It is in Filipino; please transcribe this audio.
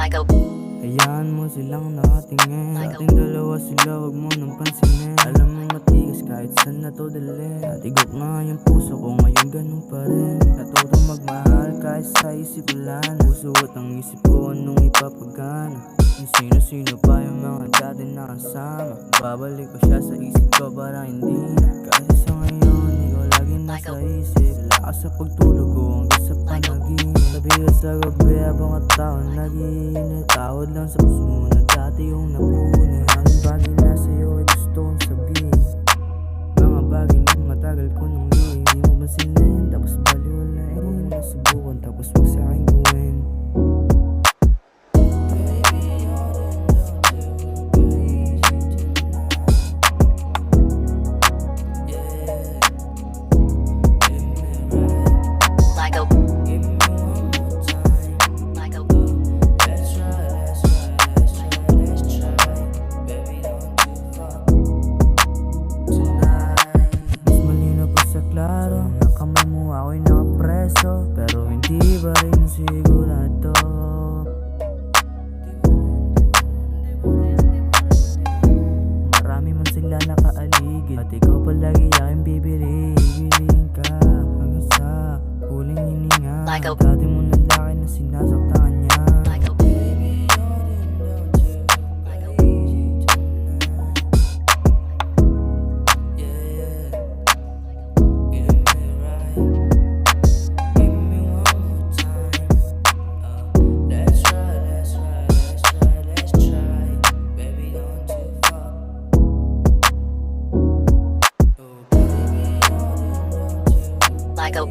Hayaan mo silang nakatingin. Sa ating dalawa sila, wag mo nang pansinin. Alam mo matigas kahit saan na to dalhin. Natigok na yung puso ko ngayon ganun pa rin. Natutong magmahal kahit sa isip wala na. Pusuot ang isip ko anong ipapagana. Kung sino-sino pa yung mga dati na kasama. Babalik ko siya sa isip ko para hindi na. Kasi sa ngayon ikaw lagi nasa isip. Lakas sa pagtulog ko hanggang sa panaginip. Sabi ka sa gabi habang katawan nag-iinit. Tawad lang sa puso mo na dati yung napunit. Ang bagay na sa'yo ay gusto kong sabihin. Mga bagay na matagal ko nang gawin. Di mo ba sinayin tapos baliwalain. Huwag mo nasubukan tapos huwag sa'kin gawin. Klaro, nakamay mo ako'y nakapreso. Pero hindi ba rin sigurado. Marami man sila nakaaligid at ikaw palagi aking bibiliin ka hanggang sa huling hininga. Dati mong lalaki na sinasaktan niya. Michael.